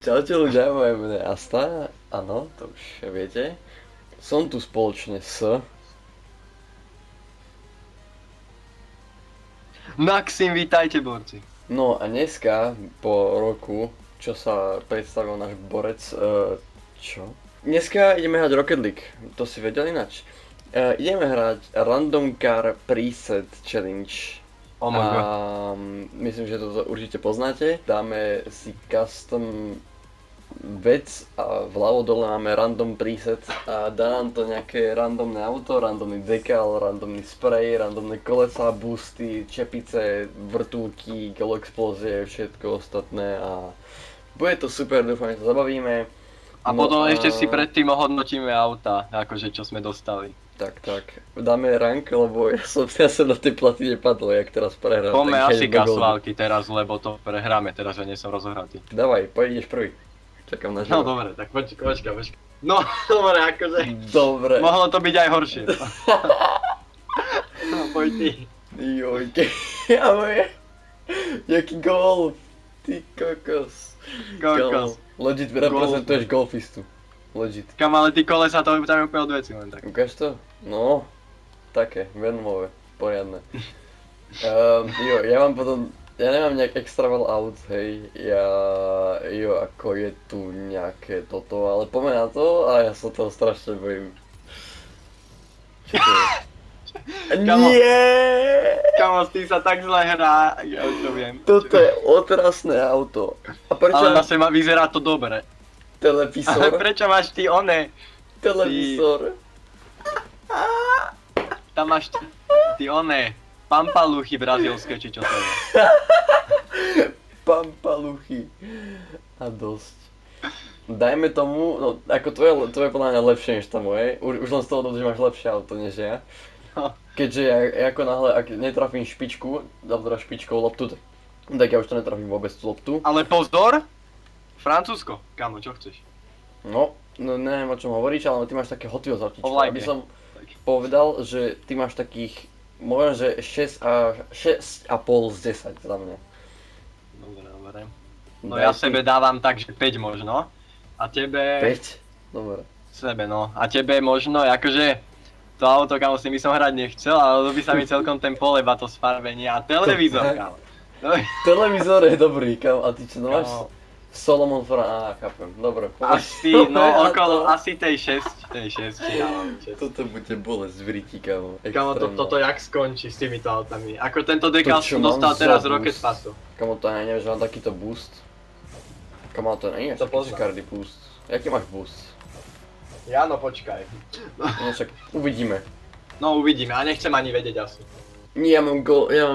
Čaute ľudia, moje meno je Asta, áno, to už viete. Som tu spoločne s... Maxim, vítajte borci. No a dneska, po roku, čo sa predstavil náš borec, čo? Dneska ideme hrať Rocket League, to si vedel ináč. Ideme hrať Random Car Preset Challenge. Oh my god. Myslím, že to určite poznáte. Dáme si custom vec a vľavo dole máme random preset a dá nám to nejaké randomné auto, randomný dekal, randomný spray, randomné kolesa, boosty, čepice, vrtulky, explózie, všetko ostatné a bude to super, dúfam, že sa zabavíme. A potom ešte si predtým ohodnotíme auta, akože čo sme dostali. Tak, dáme rank, lebo ja som na tej platy nepadol, jak teraz prehrám. Poďme asi kasválky teraz, lebo to prehráme teraz, že nie som rozohratý. Dávaj, ideš prvý. Čakám na No živo. dobre, tak počkaj. No dobre, akože. Dobre. Mohlo to byť aj horšie. No poď ty. Jojke, ja moje. Jaký golf. Ty kokos. Kokos. Legit reprezentuješ golfistu. Legit. Kam, ale ty kolesa to tam je úplne od veci len tak. Ukáž to? No. Také, Venomové. Poriadne. Ja mám potom... Ja nemám nejak extra veľa aut, hej. Ako je tu nejaké toto, ale poďme na to a ja sa toho strašne bojím. Čo to je? Kamo. Nie! Kamo, ty sa tak zle hrá, ja už to viem. Toto je otrasné auto. A prečo Ale zase vyzerá to dobre. Ale televízor? prečo máš ty one? Televízor. Tam máš ty one, pampaluchy brazílske, či čo to je. Pampaluchy. A dosť. Dajme tomu, no ako tvoje podľa mňa lepšie než to moje. Už len z toho, že máš lepšie auto než ja. No. Keďže ja ako náhle, ak netrafím špičku, teda špičkou loptu, tak ja už to netrafím vôbec tú loptu. Ale pozor! Francúzsko, kamo, čo chceš? No neviem o čom hovoríš, ale ty máš také Hot Wheels autičko. O vlajke. Aby som povedal, že ty máš takých, možno že 6,5 z 10 za mňa. Dobre. No ja sebe dávam tak, že 5 možno. A tebe... 5? Dobre. Sebe, no. A tebe možno, akože... To auto, kamo, si by som hrať nechcel, ale ľúbi sa mi celkom ten poleba, to sfarbenie a televízor, kamo. No, Televízor je dobrý, kam, a ty čo, no máš Kamo. Solomon chápem, dobre. asi, no okolo, asi tej 6 dávam. Toto bude bolesť v riti, kamo. Kamo, toto jak skončí s týmito autami? Ako tento dekal čo som dostal mám teraz za z Rocket boost? Passu. Kamo, to ja neviem, že mám takýto boost. Kamo, to nie je To taký poznám. čikardý boost. Jaký máš boost? Jano, počkaj. No však uvidíme. No uvidíme, a nechcem ani vedieť asi. Nie, ja mám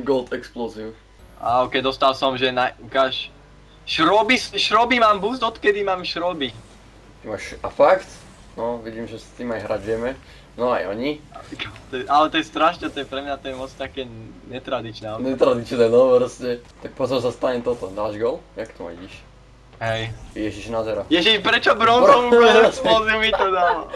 gold explosive. A ok, dostal som, že ukáž... Šroby mám boost, odkedy mám šroby? Ty máš, a fakt? No, vidím, že s tým aj hrať vieme. No aj oni. Ale to je strašne, to je pre mňa to je moc také netradičné. Netradičné, no proste. Tak pozor, sa stane toto. Dáš gol? Jak to idíš? Hej. Ježiš, nádhera. Ježiš, prečo bronzovú explóziu mi to dal?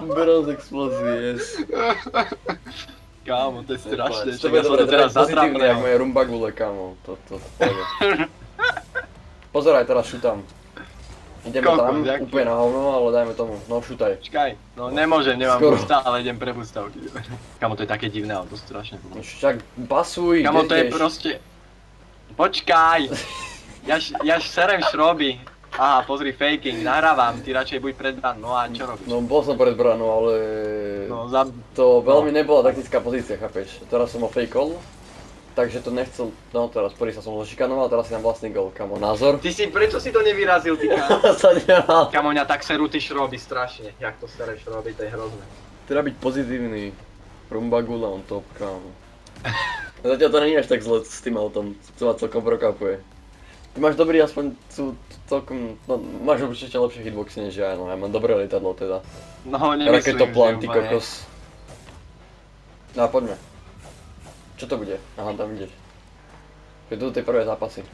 Bronze explosive, yes. Kámo, to je strašné, To čo bude ja som dobre, to teraz pozitívne, jak zatrapnel. moje rumbagule, kámo. To pôjde. Pozeraj, teraz šutam. Ideme Koľko, tam, ďakujem. úplne na hovno, ale dajme tomu. No, šutaj. Počkaj, no nemôžem, nemám Skoro. boosta, ale idem pre boostavky. Kámo, to je také divné auto, strašne. No však pasuj, Kámo, kde to je ideš? proste... Počkaj! Ja serem šroby. Aha, pozri, faking, nahrávam, ty radšej buď pred bránou, no a čo robíš? No, bol som pred branou, ale... No, To veľmi nebola taktická pozícia, chápeš? Teraz som ho fejkol, takže to nechcel... No teraz, sa som ho šikanoval, teraz si dám vlastný gol, kamo. Názor? Ty si, prečo si to nevyrazil, ty kámo? Sa nemal. Kamo, mňa tak serú ty šroby strašne, jak to sereš šroby, to je hrozné. Treba byť pozitívny. Rumbagula on top, kámo. Zatiaľ to není až tak zle s tým autom, to ma celkom prokapuje. Ty máš dobrý aspoň celkom, no máš určite lepšie hitboxy než ja, no ja mám dobré lietadlo teda. No, nemyslím, Raketoplán, že ty úplne. kokos. No a poďme. Čo to bude? Aha, tam ideš. To sú tie prvé zápasy.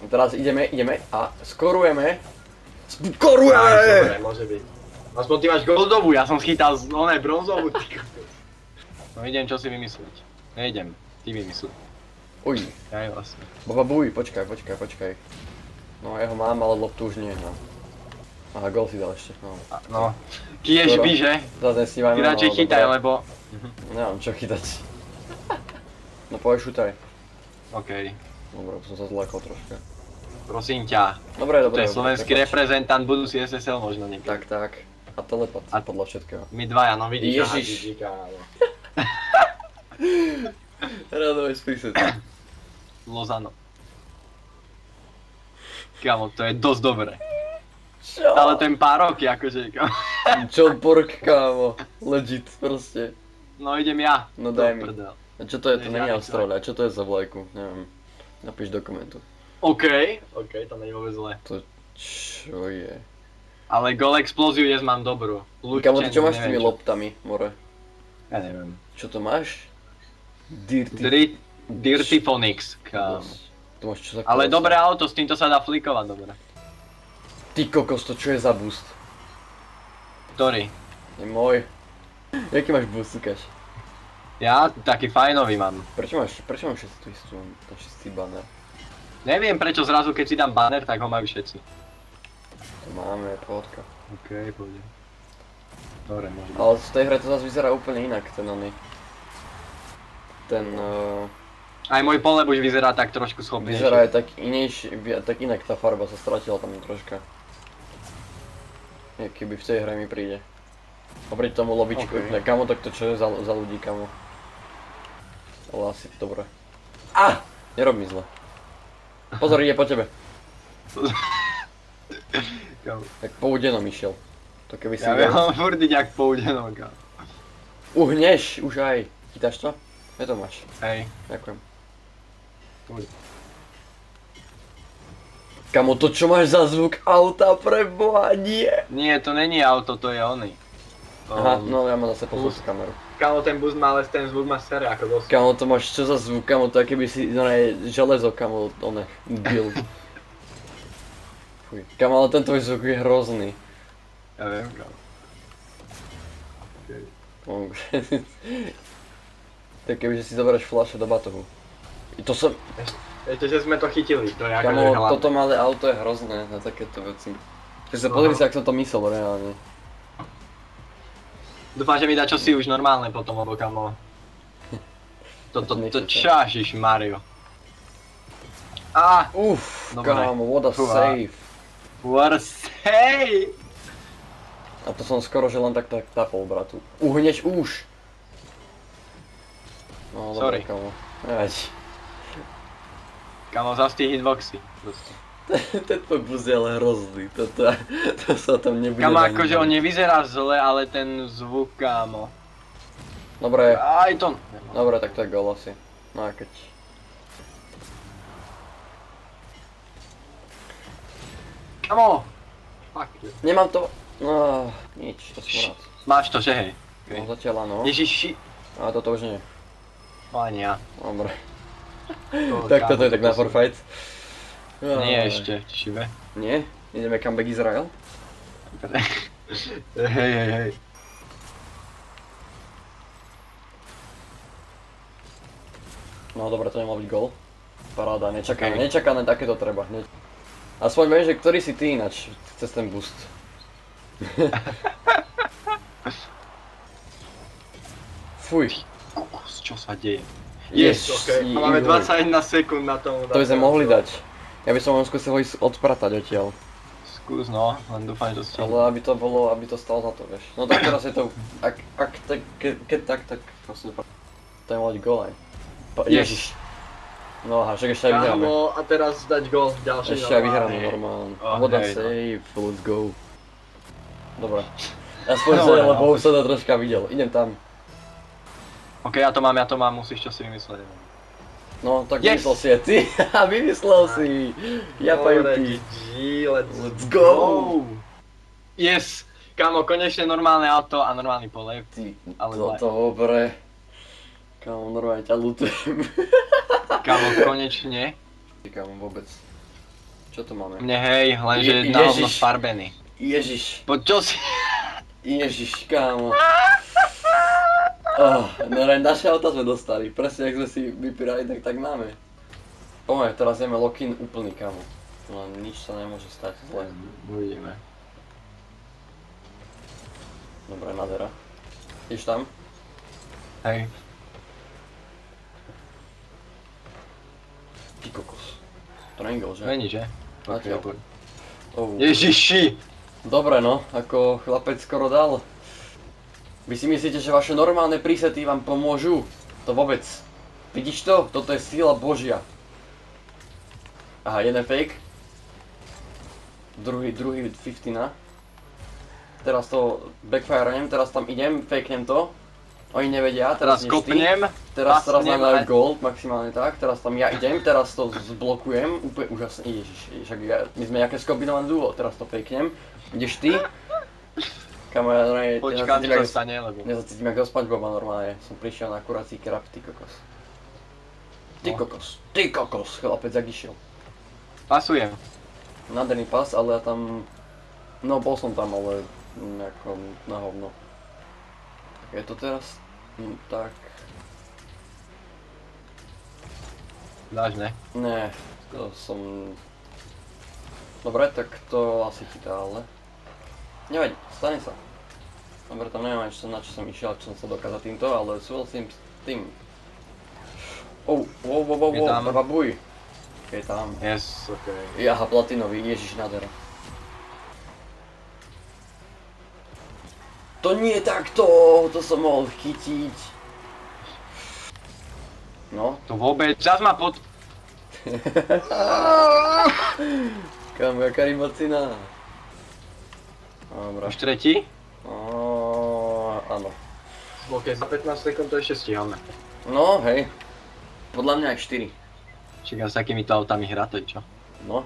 Teraz ideme a skorujeme. Skorujeme! Dobre, môže byť. Aspoň ty máš goldovú, ja som schytal bronzovú, ty kokos. No idem čo si vymyslieť. Nejdem, ty vymysli. Uj, Ja vlastne. baba buj, počkaj. No ja ho mám, ale loptu už nie, no. Aha, gol si dal ešte, no. No. Kiež by, že? Zase nesnímajme, Ty radšej chytaj, dobre. lebo... Nemám čo chytať. No povedz šutaj. OK. Dobre, som sa zlakol troška. Prosím ťa. Dobre, To dobre. je slovenský reprezentant budúci SSL možno niekedy. Tak. A telepat, A- podľa všetkého. My dvaja, no vidíš. aha, Ježiš. vidíš, áno. Radovec prísed. Lozano. Kámo, to je dosť dobré. Čo? Ale ten pár roky, akože, kámo. Čo pork, kámo. Legit, proste. No idem ja. No Do daj mi. prdel. A čo to je? To Nie, není ja Austrália. Čo to je za vlajku? Neviem. Napíš do komentu. OK, to nie je vôbec zlé. To čo je? Ale gol explóziu dnes mám dobrú. Kámo, ty čo máš s neviem tými čo. loptami, more? Ja neviem. Čo to máš? Dirty. Dirty Phonics, kámo. To máš čo za Ale kolesa? dobré auto, s týmto sa dá flikovať dobre. Ty kokos, to čo je za boost? Ktorý? Je môj. Jaký máš boost, ukáž? Ja taký fajnový mám. Prečo máš všetci tú istú, ten čistý banner? Neviem prečo zrazu keď si dám banner, tak ho majú všetci. To máme, pohodka. OK, pôjde. Dobre, môže byť. Ale v tej hre to zase vyzerá úplne inak, ten oný. Ten Aj môj poleb už vyzerá tak trošku schopnejšie. vyzerá aj tak inejšie, tak inak tá farba sa stratila tam troška. Jak keby v tej hre mi príde. Oproti tomu lobičku, Ok. kamo, tak to čo je za ľudí, kamo. Ale asi dobre. Nerob mi zle. Pozor, ide po tebe. Kámo. Tak poudenom išiel. To keby si Ja viem ho furdiť jak poudenom, kámo. Uhneš už aj. Chytáš to? Ja to máš. Hej. Ďakujem. Poď. Kamo, to čo máš za zvuk auta, preboha, nie. Nie, to není auto, to je oný. Aha, no ja mám zase pozrieť kameru. Kámo, ten bus má, ale ten zvuk má sere ako dosť. Kamo, to máš čo za zvuk, kamo, to je keby si, železo, kamo, one, build. Fuj. Kamo, ale ten tvoj zvuk je hrozný. Ja viem, kámo. To je keby, že si zoberieš fľaše do batohu. I to som, Ešte, že sme to chytili, to je akože kamo, hlavné. toto malé auto je hrozné na takéto veci. Takže sa pozri si, ak som to myslel reálne. Dúfam, že mi dá čosi už normálne potom, lebo kamo. To Nechce sa. čašiš, Mario. Uff, Dobre. kamo, what a Fúha. save. What a save! A to som skoro, že len tak tapol, bratu. Uhneš už. No, Sorry. dobre, kamo. Nevadí. Kamo, zas tie hitboxy. Proste. Ten tvoj bus je ale hrozný, to sa tam nebude Kamo, ani akože on baviť. nevyzerá zle, ale ten zvuk, kámo. Dobre, Aj to... dobre, tak to je gol asi. No a keď... Kamo! Fuck. Nemám to... No, nič, to som rád. Máš to, že hej? No zatiaľ áno, Ježiši. ale toto už nie. No ani ja. Dobre. To, Tak kámo, toto je tak na sú- forfight. Nie ešte, šibe. Nie? Ideme comeback Izrael? Hej. No dobre, to nemal byť gol. Paráda, nečakané, Ok. nečakané, takéto treba. Aspoň vieš, že ktorý si ty ináč cez ten boost. Fuj. Kokos, čo sa deje? Yes, A máme 21 sekúnd na tom. To by sme mohli dať. Ja by som vám skúsil ho ísť odpratať odtiaľ. Skús no, len dúfam, že to stihne. Ale aby to bolo, aby to stalo za to, vieš. No tak teraz je to, keď tak proste to je mal byť gól aj. Yes. Ježiš. No aha, však ešte aj vyhráme. Kámo, a teraz dať gol ďalší Ešte aj vyhráme normálne. Oh, What a hej, no. save, let's go. Dobre. Aspoň Dobre, sa, no. lebo už som to troška videl. Idem tam. Ok, ja to mám, musíš čo si vymysleť. No, tak Yes. vymyslel si aj ty. Vymyslel si. Ja pajupi. Let's go. Yes! Kámo, konečne normálne auto a normálny polev. Ty, Ale to dobre. Kámo, normálne ťa lutujem. Kámo, konečne. Kámo, vôbec. Čo to máme? Mne hej, lenže Ježiš. na hovno sfarbený. Ježiš. Poď čo si... Ježiš, kámo. No len naše auta sme dostali, presne jak sme si vypírali, tak máme. Teraz jeme lock-in úplný, kámo. No nič sa nemôže stať zle. Uvidíme. Dobre, nádhera. Ideš tam? Hej. Ty kokos. To není gol, že? Není, že? Zatiaľ. Okay, Oh. Ježiši! Dobre no, ako chlapec skoro dal. Vy si myslíte, že vaše normálne presety vám pomôžu? To vôbec. Vidíš to? Toto je sila Božia. Aha, jeden fake. Druhý 15. Teraz to backfirenem, teraz tam idem, fakenem to. Oni nevedia, Teraz ideš ty. kopnem. Teraz pasnem nám dajú a- gold, maximálne tak. Teraz tam ja idem, teraz to zblokujem. Úplne úžasne, my sme nejaké skombinované duo. Teraz to fakenem. Ideš ty. Kamo, ja normálne... Počkám, čo sa stane, lebo... Nezacítim jak do SpongeBoba normálne. Som prišiel na kurací krab, ty kokos. Ty No. kokos, ty kokos, chlapec jak išiel. Pasujem. Nádherný pas, ale ja tam... No bol som tam, ale nejako na hovno. Je to teraz... tak... Dáš, ne? Ne, to som... Dobre, tak to asi chytá, ale... Nevadí, stane sa. Dobre, tam neviem ani na čo som išiel, čo som sa dokázal týmto, ale súhlasím s tým. Je tam. babuj. Je tam. Yes, okej. Jaha, platinový, ježiš, nádhera. To nie takto, to som mohol chytiť. No, To vôbec, čas ma pod... kam, jaká rybacina. Dobre. Už tretí? Áno. Ok, za 15 sekúnd to ešte stíhame. No, hej. Podľa mňa aj 4. Čiže s takýmito autami hrá, to je čo? No.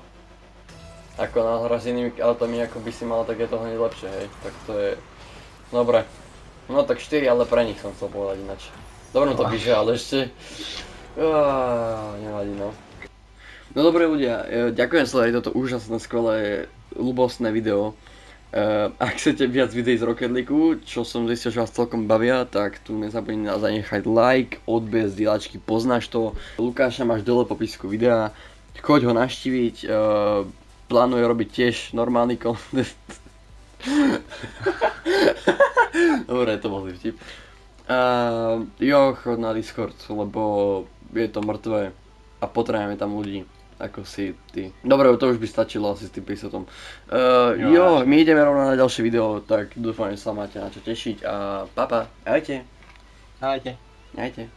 Ako náhra s inými autami, ako by si mal, tak je to hneď lepšie, hej. Tak to je... Dobre. No tak 4, ale pre nich som chcel povedať ináč. Dobre, no to píše, ale ešte... Nevadí, no. No dobre ľudia, ďakujem za toto úžasné, skvelé, ľubostné video. Ak chcete viac videí z Rocket League, čo som zistil, že vás celkom bavia, tak tu nezabudnite zanechať like, odber, zdieľačky, poznáš to. Lukáša máš dole v popisku videa, choď ho navštíviť, plánuje robiť tiež normálny content. Dobre, to bol vtip. Jo, chod na Discord, lebo je to mŕtve a potrebujeme tam ľudí. Ako si ty. Dobre, to už by stačilo asi s tým prísotom. Jo, my ideme rovno na ďalšie video, tak dúfam, že sa máte na čo tešiť a papa, ahojte. Ahojte. Ahojte.